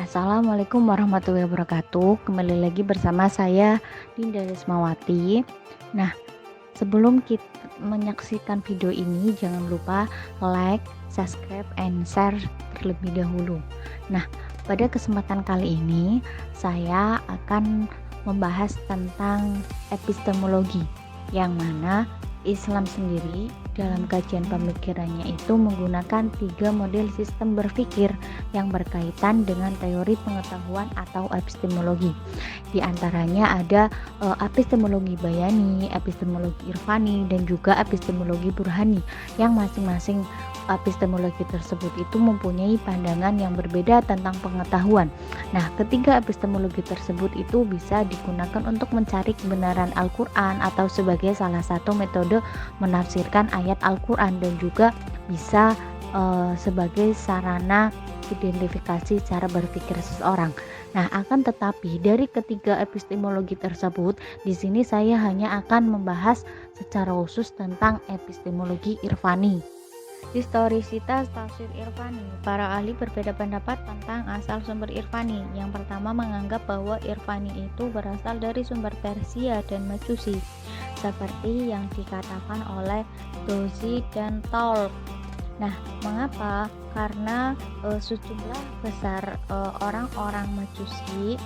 Assalamualaikum warahmatullahi wabarakatuh. Kembali lagi bersama saya Dinda Rismawati. Nah, sebelum kita menyaksikan video ini, jangan lupa like, subscribe, and share terlebih dahulu. Nah, pada kesempatan kali ini saya akan membahas tentang epistemologi, yang mana Islam sendiri dalam kajian pemikirannya itu menggunakan 3 model sistem berpikir yang berkaitan dengan teori pengetahuan atau epistemologi. Di antaranya ada epistemologi bayani, epistemologi irfani, dan juga epistemologi burhani, yang masing-masing epistemologi tersebut itu mempunyai pandangan yang berbeda tentang pengetahuan. Nah, ketiga epistemologi tersebut itu bisa digunakan untuk mencari kebenaran Al-Quran atau sebagai salah satu metode menafsirkan ayat Al-Quran, dan juga bisa sebagai sarana identifikasi cara berpikir seseorang. Nah, akan tetapi dari ketiga epistemologi tersebut, di sini saya hanya akan membahas secara khusus tentang epistemologi irfani. Historisitas tafsir irfani. Para ahli berbeda pendapat tentang asal sumber irfani. Yang pertama menganggap bahwa irfani itu berasal dari sumber Persia dan Majusi, seperti yang dikatakan oleh Dozi dan Taulk. Nah, mengapa? Karena sejumlah besar orang-orang Majusi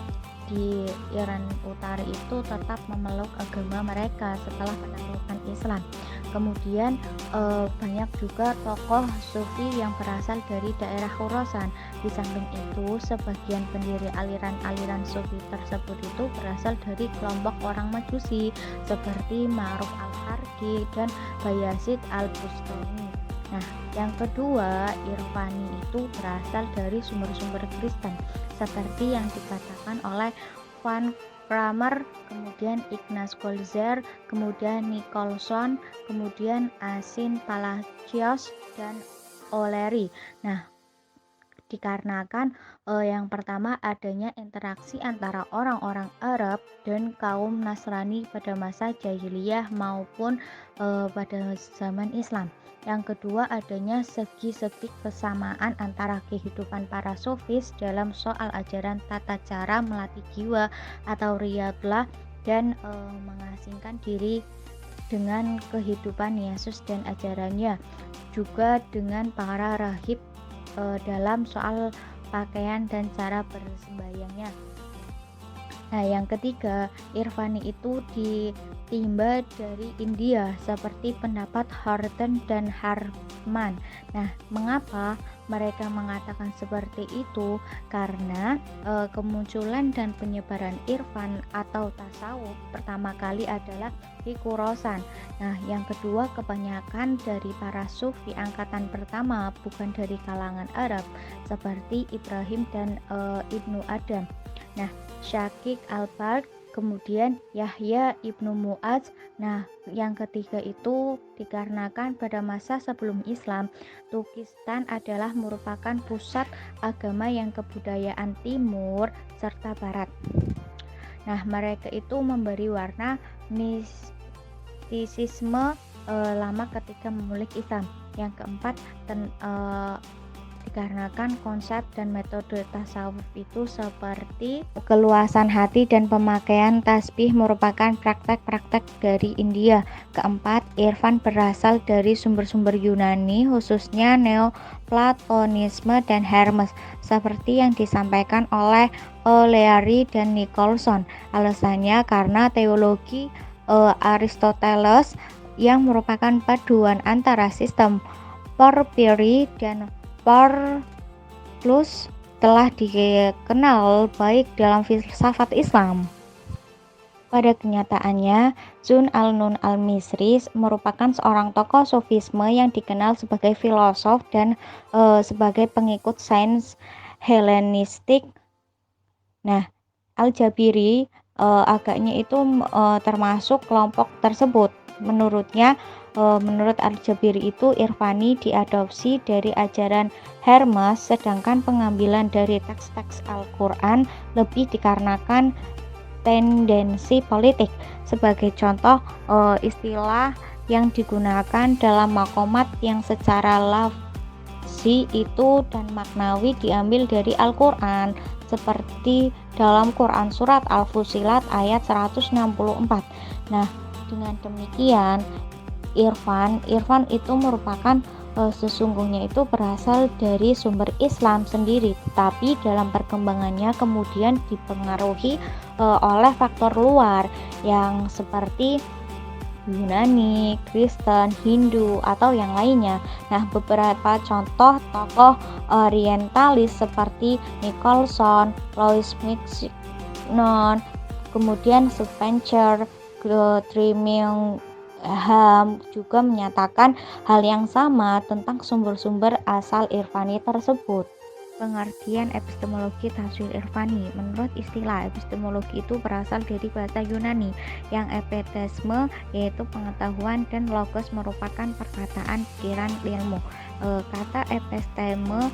di Iran Utara itu tetap memeluk agama mereka setelah penaklukan Islam. Kemudian banyak juga tokoh sufi yang berasal dari daerah Khurasan. Di samping itu, sebagian pendiri aliran-aliran sufi tersebut itu berasal dari kelompok orang Majusi seperti Ma'ruf al-Harqi dan Bayazid al-Bustami. Nah, yang kedua, irfani itu berasal dari sumber-sumber Kristen seperti yang dikatakan oleh Van Kramer, kemudian Ignaz Goltzer, kemudian Nicholson, kemudian Asin Palacios, dan O'Leary. Nah, dikarenakan yang pertama adanya interaksi antara orang-orang Arab dan kaum Nasrani pada masa jahiliyah maupun pada zaman Islam. Yang kedua, adanya segi-segi kesamaan antara kehidupan para sufis dalam soal ajaran tata cara melatih jiwa atau riyadhah dan mengasingkan diri dengan kehidupan Yesus dan ajarannya, juga dengan para rahib dalam soal pakaian dan cara bersembahyangnya. Nah, yang ketiga, irfani itu ditimba dari India seperti pendapat Horton dan Harman. Nah, mengapa mereka mengatakan seperti itu? Karena kemunculan dan penyebaran irfan atau tasawuf pertama kali adalah di Khurasan. Nah, yang kedua, kebanyakan dari para sufi angkatan pertama bukan dari kalangan Arab seperti Ibrahim dan Ibnu Adam. Nah, Syakik al-Balkh, kemudian Yahya ibnu Mu'adz. Nah, yang ketiga itu dikarenakan pada masa sebelum Islam, Turkistan adalah merupakan pusat agama yang kebudayaan timur serta barat. Nah, mereka itu memberi warna mistisisme lama ketika memulih Islam. Yang keempat, dikarenakan konsep dan metode tasawuf itu seperti keluasan hati dan pemakaian tasbih merupakan praktek-praktek dari India. Keempat, irfan berasal dari sumber-sumber Yunani, khususnya Neoplatonisme dan Hermes, seperti yang disampaikan oleh O'Leary dan Nicholson. Alasannya karena teologi Aristoteles yang merupakan paduan antara sistem Porphyry dan Plus telah dikenal baik dalam filsafat Islam. Pada kenyataannya, Zun al-Nun al-Misri merupakan seorang tokoh sufisme yang dikenal sebagai filosof dan sebagai pengikut sains Helenistik. Nah, Al-Jabiri agaknya itu termasuk kelompok tersebut. Menurut Al-Jabiri itu irfani diadopsi dari ajaran Hermes, sedangkan pengambilan dari teks-teks Al-Quran lebih dikarenakan tendensi politik. Sebagai contoh, istilah yang digunakan dalam makomat yang secara lafzi itu dan maknawi diambil dari Al-Quran, seperti dalam Quran surat Al-Fussilat ayat 164. Nah, dengan demikian irfan itu merupakan sesungguhnya itu berasal dari sumber Islam sendiri, tetapi dalam perkembangannya kemudian dipengaruhi oleh faktor luar yang seperti Yunani, Kristen, Hindu, atau yang lainnya. Nah, beberapa contoh tokoh orientalis seperti Nicholson, Louis Mignon, kemudian Spencer, Trimingham juga menyatakan hal yang sama tentang sumber-sumber asal irfani tersebut. Pengertian epistemologi tafsir irfani. Menurut istilah epistemologi itu berasal dari bahasa Yunani yang epithesme yaitu pengetahuan dan logos merupakan perkataan, pikiran, ilmu. Kata episteme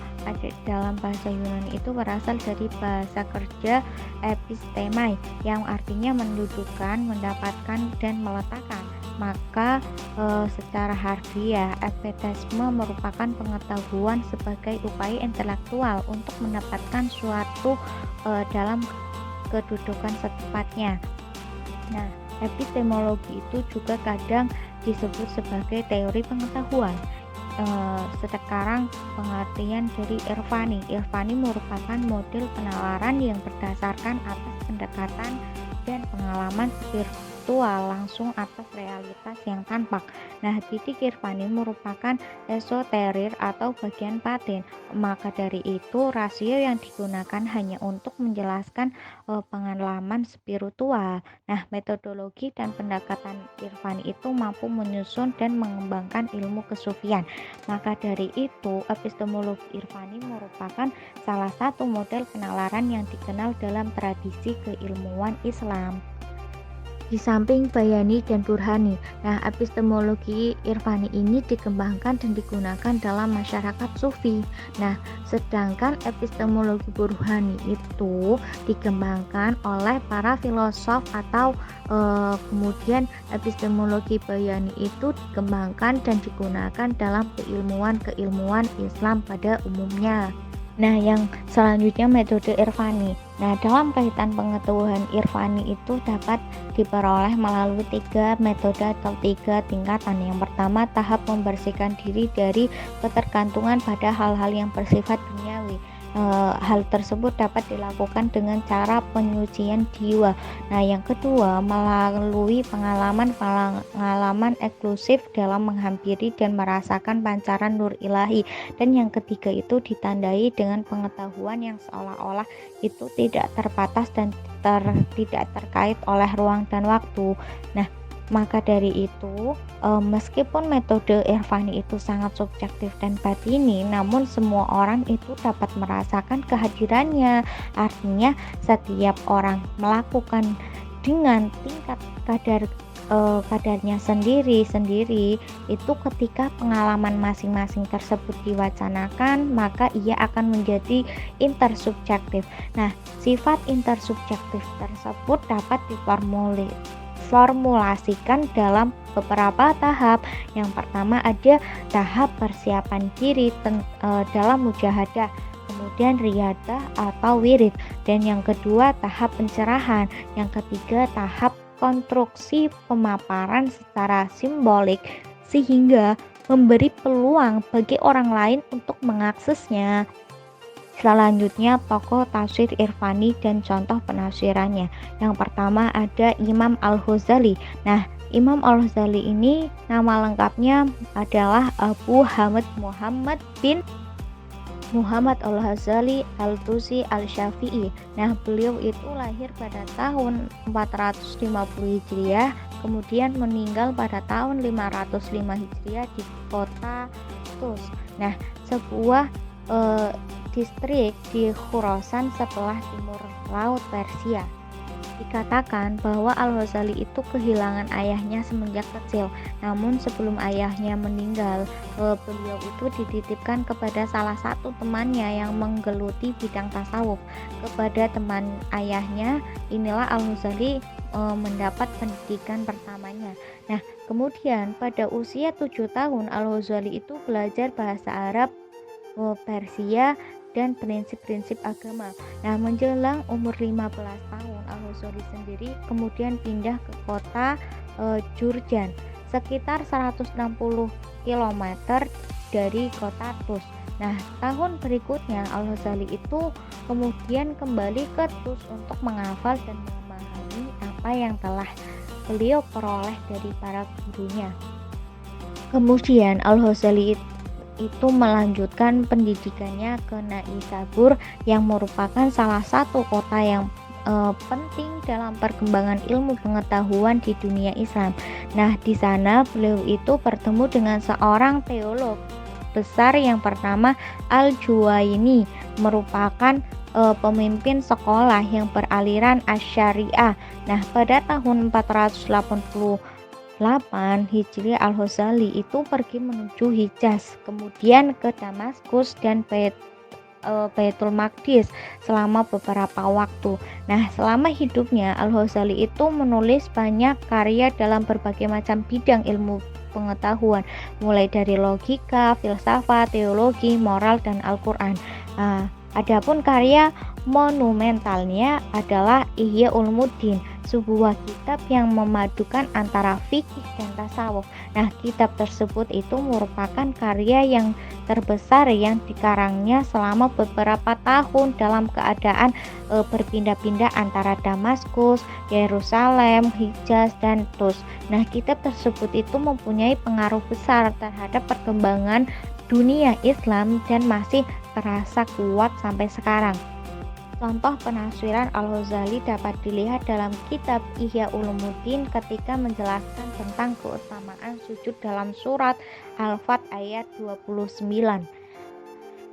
dalam bahasa Yunani itu berasal dari bahasa kerja epistemai yang artinya mendudukkan, mendapatkan, dan meletakkan. Maka secara harfiah epithesme merupakan pengetahuan sebagai upaya intelektual untuk mendapatkan suatu dalam kedudukan setepatnya. Nah, epistemologi itu juga kadang disebut sebagai teori pengetahuan. Sekarang pengertian dari irfani. Irfani merupakan model penalaran yang berdasarkan atas pendekatan dan pengalaman spiritual langsung atas realitas yang tampak. Nah, titik irfani merupakan esoterir atau bagian batin. Maka dari itu, rasio yang digunakan hanya untuk menjelaskan pengalaman spiritual. Nah, metodologi dan pendekatan irfani itu mampu menyusun dan mengembangkan ilmu kesufian. Maka dari itu, epistemologi irfani merupakan salah satu model penalaran yang dikenal dalam tradisi keilmuan Islam. Di samping bayani dan burhani, nah epistemologi irfani ini dikembangkan dan digunakan dalam masyarakat sufi. Nah, sedangkan epistemologi burhani itu dikembangkan oleh para filosof atau kemudian epistemologi bayani itu dikembangkan dan digunakan dalam keilmuan Islam pada umumnya. Nah, yang selanjutnya metode irfani. Nah, dalam kaitan pengetahuan irfani itu dapat diperoleh melalui 3 metode atau 3 tingkatan. Yang pertama, tahap membersihkan diri dari ketergantungan pada hal-hal yang bersifat duniawi. Hal tersebut dapat dilakukan dengan cara penyucian jiwa. Nah, yang kedua, melalui pengalaman eksklusif dalam menghampiri dan merasakan pancaran nur ilahi. Dan yang ketiga itu ditandai dengan pengetahuan yang seolah-olah itu tidak terbatas dan tidak terkait oleh ruang dan waktu. Nah, maka dari itu, meskipun metode irfani itu sangat subjektif dan batini, namun semua orang itu dapat merasakan kehadirannya. Artinya, setiap orang melakukan dengan tingkat kadarnya sendiri itu ketika pengalaman masing-masing tersebut diwacanakan, maka ia akan menjadi intersubjektif. Nah, sifat intersubjektif tersebut dapat diformulasikan dalam beberapa tahap. Yang pertama ada tahap persiapan diri dalam mujahadah, kemudian riyadah atau wirid, dan yang kedua tahap pencerahan, yang ketiga tahap konstruksi pemaparan secara simbolik sehingga memberi peluang bagi orang lain untuk mengaksesnya. Selanjutnya tokoh tafsir irfani dan contoh penafsirannya. Yang pertama ada Imam Al-Ghazali. Nah, Imam Al-Ghazali ini nama lengkapnya adalah Abu Hamid Muhammad bin Muhammad Al-Ghazali Al-Tusi Al-Syafi'i. Nah, beliau itu lahir pada tahun 450 Hijriah, kemudian meninggal pada tahun 505 Hijriah di kota Tus. Nah, sebuah distrik di Khurasan sebelah timur laut Persia. Dikatakan bahwa Al-Ghazali itu kehilangan ayahnya semenjak kecil. Namun sebelum ayahnya meninggal, beliau itu dititipkan kepada salah satu temannya yang menggeluti bidang tasawuf. Kepada teman ayahnya, inilah Al-Ghazali mendapat pendidikan pertamanya. Nah, kemudian pada usia 7 tahun Al-Ghazali itu belajar bahasa Arab Persia dan prinsip-prinsip agama. Nah, menjelang umur 15 tahun, Al-Ghazali sendiri kemudian pindah ke kota Jurjan, sekitar 160 km dari kota Tus. Nah, tahun berikutnya Al-Ghazali itu kemudian kembali ke Tus untuk menghafal dan memahami apa yang telah beliau peroleh dari para gurunya. Kemudian Al-Ghazali itu melanjutkan pendidikannya ke Naisabur yang merupakan salah satu kota yang penting dalam perkembangan ilmu pengetahuan di dunia Islam. Nah, di sana beliau itu bertemu dengan seorang teolog besar yang bernama Al-Juwaini, merupakan pemimpin sekolah yang beraliran Asy'ariyah. Nah, pada tahun 488 Hijriah, Al-Ghazali itu pergi menuju Hijaz, kemudian ke Damaskus dan Baitul Maqdis selama beberapa waktu. Nah, selama hidupnya Al-Ghazali itu menulis banyak karya dalam berbagai macam bidang ilmu pengetahuan, mulai dari logika, filsafat, teologi, moral, dan Al-Quran. Adapun karya monumentalnya adalah Ihya Ulumuddin, sebuah kitab yang memadukan antara fikih dan tasawuf. Nah, kitab tersebut itu merupakan karya yang terbesar yang dikarangnya selama beberapa tahun dalam keadaan berpindah-pindah antara Damaskus, Yerusalem, Hijaz, dan Tus. Nah, kitab tersebut itu mempunyai pengaruh besar terhadap perkembangan dunia Islam dan masih terasa kuat sampai sekarang. Contoh penafsiran Al-Ghazali dapat dilihat dalam kitab Ihya Ulumuddin ketika menjelaskan tentang keutamaan sujud dalam surat Al-Fat ayat 29,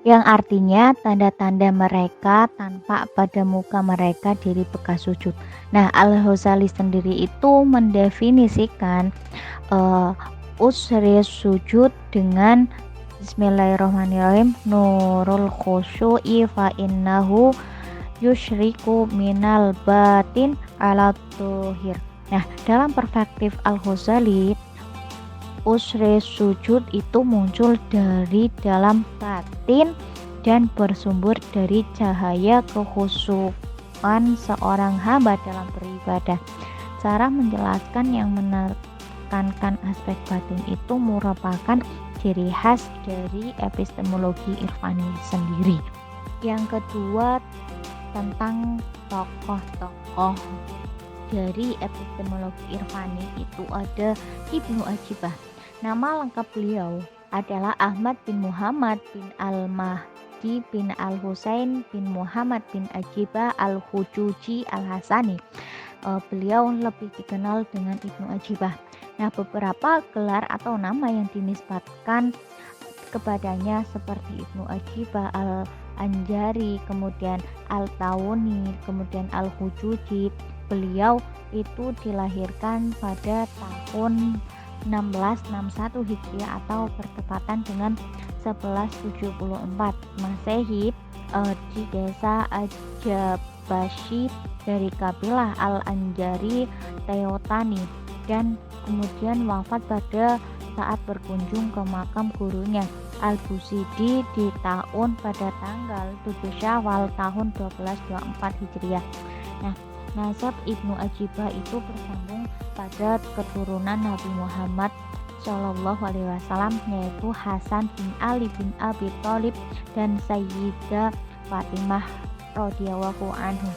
yang artinya tanda-tanda mereka tanpa pada muka mereka diri bekas sujud. Nah, Al-Ghazali sendiri itu mendefinisikan usri sujud dengan Bismillahirrahmanirrahim, nurul khusyu'i fa innahu yusyriku minal batin ala tuhir. Nah, dalam perspektif Al-Ghazali, usri sujud itu muncul dari dalam batin dan bersumber dari cahaya kekhusyukan seorang hamba dalam beribadah. Cara menjelaskan yang menekankan aspek batin itu merupakan ciri khas dari epistemologi irfani sendiri. Yang kedua, tentang tokoh-tokoh dari epistemologi irfani itu ada Ibnu Ajibah. Nama lengkap beliau adalah Ahmad bin Muhammad bin Al-Mahdi bin Al-Husain bin Muhammad bin Ajibah Al-Hujuji Al-Hasani. Beliau lebih dikenal dengan Ibnu Ajibah. Nah, beberapa gelar atau nama yang dinisbatkan kepadanya seperti Ibnu Ajibah Al-Anjari, kemudian Al-Tawuni, kemudian Al-Hujuji. Beliau itu dilahirkan pada tahun 1661 Hijriah atau bertepatan dengan 1174 Masehi di desa Ajabashi dari kabilah Al-Anjari Teotani, dan kemudian wafat pada saat berkunjung ke makam gurunya Al-Busidi di tahun pada tanggal 7 Syawal tahun 1224 Hijriah. Nah, nasab Ibnu Ajibah itu bersambung pada keturunan Nabi Muhammad Shallallahu Alaihi Wasallam, yaitu Hasan bin Ali bin Abi Thalib dan Sayyidah Fatimah radhiyallahu anhu.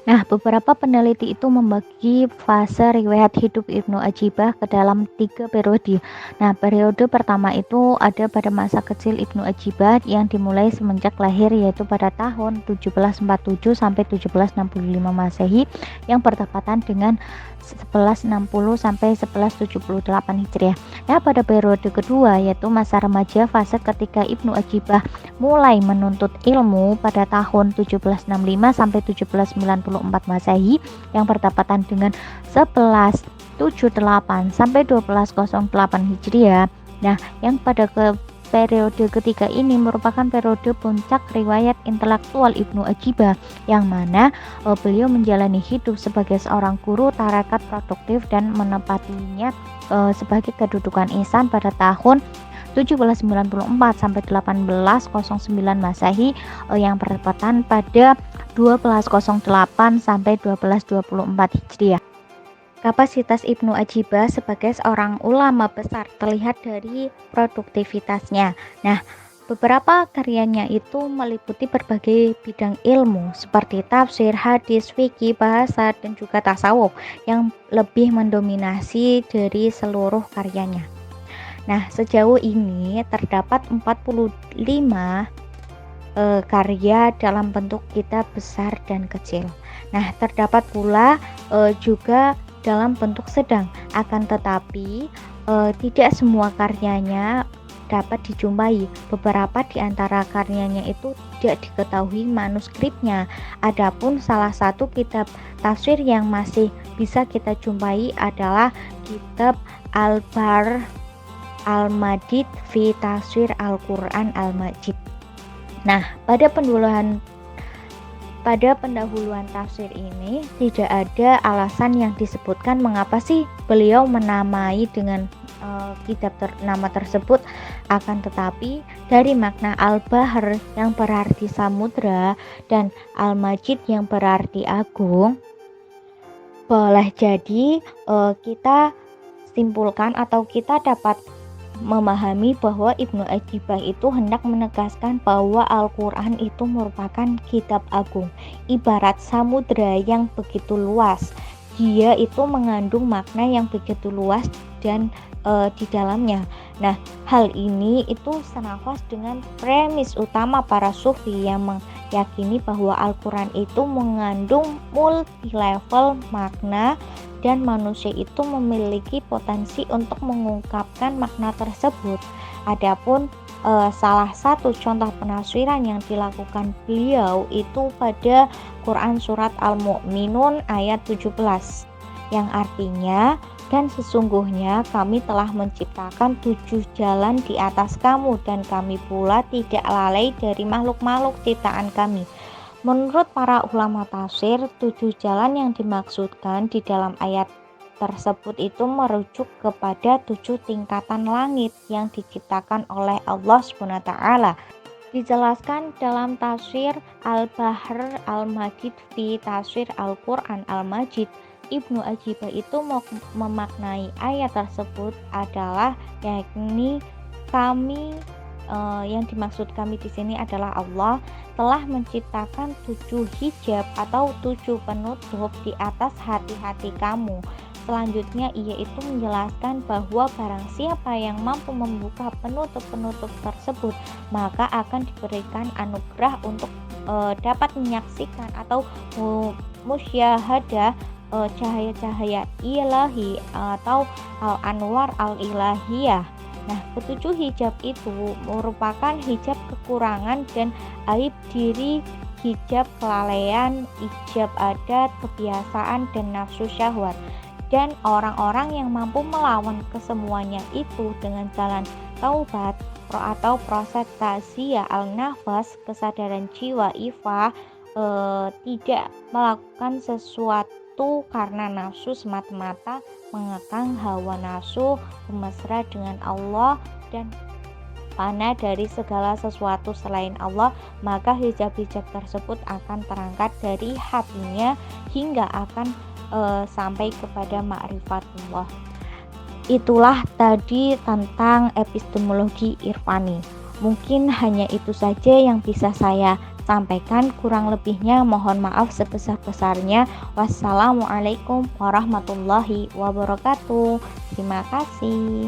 Nah, beberapa peneliti itu membagi fase riwayat hidup Ibnu Ajibah ke dalam 3 periode. Nah, periode pertama itu ada pada masa kecil Ibnu Ajibah yang dimulai semenjak lahir, yaitu pada tahun 1747 sampai 1765 Masehi yang bertepatan dengan 1160 sampai 1178 Hijriah. Nah, pada periode kedua yaitu masa remaja, fase ketika Ibnu Ajibah mulai menuntut ilmu pada tahun 1765 sampai 1794 Masehi yang bertepatan dengan 1178 sampai 1208 Hijriah. Nah, yang pada periode ketiga ini merupakan periode puncak riwayat intelektual Ibnu Ajibah, yang mana beliau menjalani hidup sebagai seorang guru tarekat produktif dan menempatinya sebagai kedudukan ihsan pada tahun 1794 sampai 1809 Masehi yang bertepatan pada 1208 sampai 1224 Hijriah. Kapasitas Ibnu Ajibah sebagai seorang ulama besar terlihat dari produktivitasnya. Nah, beberapa karyanya itu meliputi berbagai bidang ilmu seperti tafsir, hadis, fikih, bahasa, dan juga tasawuf yang lebih mendominasi dari seluruh karyanya. Nah, sejauh ini terdapat 45 karya dalam bentuk kitab besar dan kecil. Nah, terdapat pula juga dalam bentuk sedang, akan tetapi tidak semua karyanya dapat dijumpai. Beberapa di antara karyanya itu tidak diketahui manuskripnya. Adapun salah satu kitab tafsir yang masih bisa kita jumpai adalah kitab Al-Bahr Al-Madid fi Tafsir Al-Quran Al-Majid. Nah, pada pendahuluan tafsir ini tidak ada alasan yang disebutkan mengapa sih beliau menamai dengan kitab nama tersebut. Akan tetapi dari makna Al-Bahr yang berarti samudra dan Al-Majid yang berarti agung, boleh jadi kita simpulkan atau kita dapat memahami bahwa Ibnu Ajibah itu hendak menegaskan bahwa Al-Quran itu merupakan kitab agung, ibarat samudra yang begitu luas. Dia itu mengandung makna yang begitu luas dan di dalamnya. Nah, hal ini itu senafas dengan premis utama para sufi yang meyakini bahwa Al-Quran itu mengandung multi level makna dan manusia itu memiliki potensi untuk mengungkapkan makna tersebut. Adapun salah satu contoh penafsiran yang dilakukan beliau itu pada Quran surat Al-Mu'minun ayat 17 yang artinya, dan sesungguhnya kami telah menciptakan 7 jalan di atas kamu dan kami pula tidak lalai dari makhluk-makhluk ciptaan kami. Menurut para ulama tafsir, 7 jalan yang dimaksudkan di dalam ayat tersebut itu merujuk kepada 7 tingkatan langit yang diciptakan oleh Allah SWT. Dijelaskan dalam tafsir Al-Bahr Al-Madid fi Tafsir Al-Quran Al-Majid. Ibnu Ajibah itu memaknai ayat tersebut adalah yakni kami yang dimaksud kami di sini adalah Allah telah menciptakan 7 hijab atau 7 penutup di atas hati-hati kamu. Selanjutnya ia itu menjelaskan bahwa barang siapa yang mampu membuka penutup-penutup tersebut maka akan diberikan anugerah untuk dapat menyaksikan atau musyahadah cahaya-cahaya ilahi atau al-anwar al-ilahiyah. Nah, ketujuh hijab itu merupakan hijab kekurangan dan aib diri, hijab kelalaian, hijab adat, kebiasaan, dan nafsu syahwat. Dan orang-orang yang mampu melawan kesemuanya itu dengan jalan taubat atau proses tazkiyah al-nafas, kesadaran jiwa ifa, tidak melakukan sesuatu karena nafsu semata-mata, mengekang hawa nafsu, bermesra dengan Allah dan fana dari segala sesuatu selain Allah, maka hijab-hijab tersebut akan terangkat dari hatinya hingga akan sampai kepada ma'rifatullah. Itulah tadi tentang epistemologi irfani. Mungkin hanya itu saja yang bisa saya sampaikan, kurang lebihnya mohon maaf sebesar-besarnya. Wassalamualaikum warahmatullahi wabarakatuh. Terima kasih.